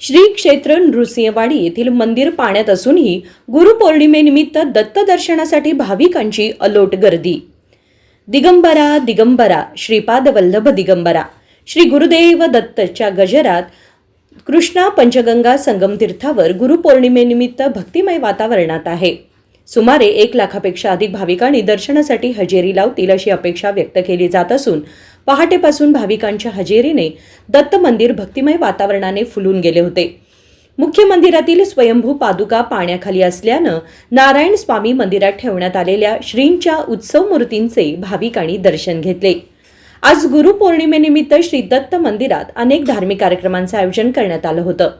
श्री क्षेत्र नृसिंहवाडी येथील मंदिर पाण्यात असूनही गुरुपौर्णिमेनिमित्त दत्त दर्शनासाठी भाविकांची अलोट गर्दी। दिगंबरा दिगंबरा श्रीपाद वल्लभ दिगंबरा श्री गुरुदेव दत्तच्या गजरात कृष्णा पंचगंगा संगम तीर्थावर गुरुपौर्णिमेनिमित्त भक्तिमय वातावरणात आहे। सुमारे 1 लाखापेक्षा अधिक भाविकांनी दर्शनासाठी हजेरी लावतील अशी अपेक्षा व्यक्त केली जात असून पहाटेपासून भाविकांच्या हजेरीने दत्त मंदिर भक्तिमय वातावरणाने फुलून गेले होते। मुख्य मंदिरातील स्वयंभू पादुका पाण्याखाली असल्यानं नारायण स्वामी मंदिरात ठेवण्यात आलेल्या श्रींच्या उत्सव मूर्तींचे भाविकांनी दर्शन घेतले। आज गुरुपौर्णिमेनिमित्त श्री दत्त मंदिरात अनेक धार्मिक कार्यक्रमांचे आयोजन करण्यात आलं होतं।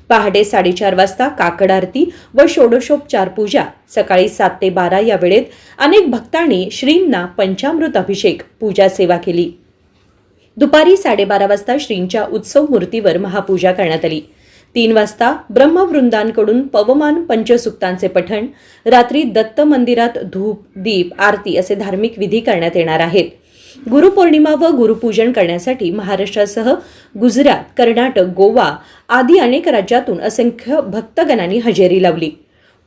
पहाटे 4:30 वाजता काकड आरती व षोडशोपचार पूजा, सकाळी 7 ते 12 या वेळेत अनेक भक्तांनी श्रींना पंचामृत अभिषेक पूजा सेवा केली। दुपारी 12:30 वाजता श्रींच्या उत्सव मूर्तीवर महापूजा करण्यात आली। 3 वाजता ब्रह्मवृंदांकडून पवमान पंचसुक्तांचे पठण, रात्री दत्त मंदिरात धूप दीप आरती असे धार्मिक विधी करण्यात येणार आहेत। गुरुपौर्णिमा व गुरुपूजन करण्यासाठी महाराष्ट्रासह गुजरात, कर्नाटक, गोवा आदी अनेक राज्यातून असंख्य भक्तगणांनी हजेरी लावली।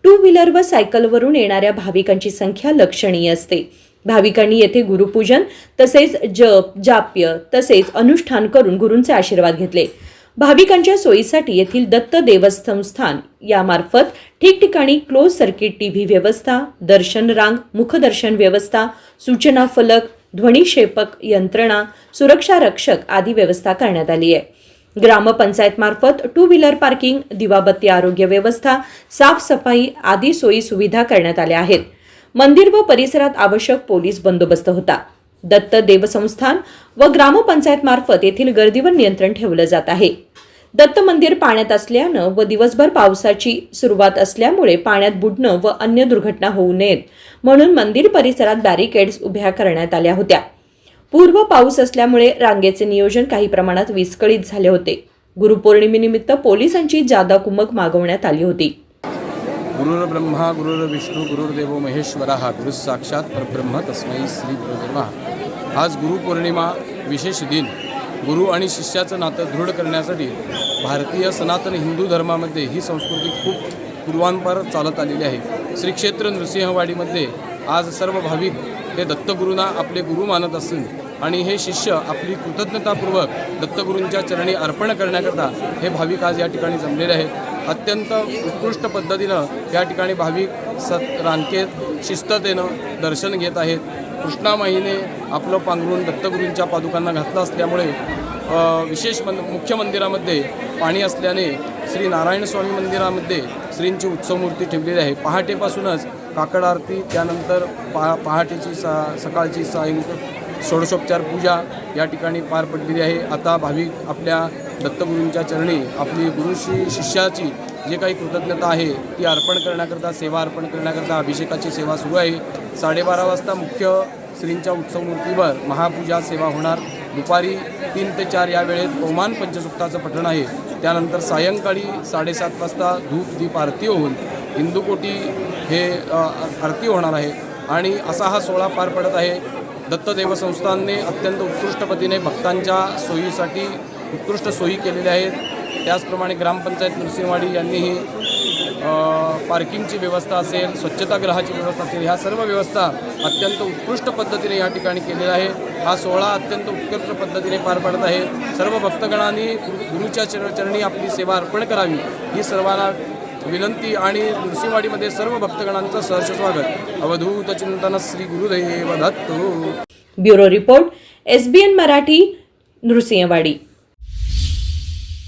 2 व्हीलर व सायकलवरून येणाऱ्या भाविकांची संख्या लक्षणीय असते। भाविकांनी येथे गुरुपूजन तसेच जप जाप्य तसेच अनुष्ठान करून गुरूंचे आशीर्वाद घेतले। भाविकांच्या सोयीसाठी येथील दत्त देवस्थान यामार्फत ठिकठिकाणी क्लोज सर्किट टीव्ही व्यवस्था, दर्शन रांग, मुखदर्शन व्यवस्था, सूचना फलक, ध्वनिक्षेपक यंत्रणा, सुरक्षा रक्षक आदी व्यवस्था करण्यात आली आहे। ग्रामपंचायत मार्फत 2 व्हीलर पार्किंग, दिवाबत्ती आरोग्य व्यवस्था, साफसफाई आदी सोयी सुविधा करण्यात आल्या आहेत। मंदिर व परिसरात आवश्यक पोलीस बंदोबस्त होता। दत्त देवस्थान व ग्रामपंचायत मार्फत येथील गर्दीवर नियंत्रण ठेवलं जात आहे। दत्त मंदिर पाण्यात असल्यानं व दिवसभर पावसाची सुरुवात असल्यामुळे पाण्यात बुडणं व अन्य दुर्घटना होऊ नयेत म्हणून मंदिर परिसरात बॅरिकेड्स उभ्या करण्यात आल्या होत्या। पूर्व पाऊस असल्यामुळे रांगेचे नियोजन काही प्रमाणात विस्कळीत झाले होते। गुरुपौर्णिमेनिमित्त पोलिसांची जादा कुमक मागवण्यात आली होती। गुरुर्ब्रह्मा गुरुर्विष्णू गुरुर्देवो महेश्वरः गुरु साक्षात परब्रह्म तस्मै श्री गुरुवे नमः। आज गुरुपौर्णिमा विशेष दिन। गुरु आणि शिष्याचं नातं दृढ करण्यासाठी भारतीय सनातन हिंदू धर्मामध्ये ही संस्कृती खूप पूर्वांपार चालत आलेली आहे। श्री क्षेत्र नृसिंहवाडीमध्ये आज सर्व भाविक हे दत्तगुरूंना आपले गुरु मानत असून आणि हे शिष्य आपली कृतज्ञतापूर्वक दत्तगुरूंच्या चरणी अर्पण करण्याकरता हे भाविक आज या ठिकाणी जमलेले आहेत। अत्यंत उत्कृष्ट पद्धतीनं या ठिकाणी भाविक रांकेत शिस्ततेनं दर्शन घेत आहेत। कृष्णामाईने आपलं पांघरून दत्तगुरूंच्या पादुकांना घातलं असल्यामुळे विशेष मुख्य मंदिरामध्ये पाणी असल्याने श्री नारायण स्वामी मंदिरामध्ये श्रींची उत्सव मूर्ती ठेवलेली आहे। पहाटेपासूनच काकड आरती, त्यानंतर पहाटेची सकाळची षोडशोपचार पूजा या ठिकाणी पार पडलेली आहे। आता भाविक आपल्या दत्तगुरूंच्या चरणी आपली गुरुशी शिष्याची जे काही कृतज्ञता आहे ती अर्पण करण्याकरता, सेवा अर्पण करण्याकरता अभिषेकाची सेवा सुरू आहे। 12:30 वाजता मुख्य श्रींच्या उत्सव मूर्तीवर महापूजा सेवा होणार। दुपारी 3 ते 4 या वेळेत पवमान पंचसुक्ताचं पठण आहे। त्यानंतर सायंकाळी 7:30 वाजता धूप दीप आरती होऊन हिंदूकोटी हे आरती होणार आहे आणि असा हा सोहळा पार पडत आहे। दत्त देवस्थानने अत्यंत उत्कृष्ट पद्धतीने भक्तांच्या सोयीसाठी उत्कृष्ट सोयी केलेल्या आहेत। त्याचप्रमाणे ग्रामपंचायत नृसिंहवाडी यांनीही पार्किंगची व्यवस्था असेल, स्वच्छतागृहाची व्यवस्था असेल, ह्या सर्व व्यवस्था अत्यंत उत्कृष्ट पद्धतीने या ठिकाणी केलेल्या आहे। हा सोहळा अत्यंत उत्कृष्ट पद्धतीने पार पडत आहे। सर्व भक्तगणांनी गुरुच्या चरणी आपली सेवा अर्पण करावी ही सर्वांना विनंती आणि नृसिंहवाडीमध्ये सर्व भक्तगणांचं सहर्ष स्वागत। अवधूत चिंतन Shri Gurudev Datta. Bureau report, SBN Marathi, Nrusinhwadi.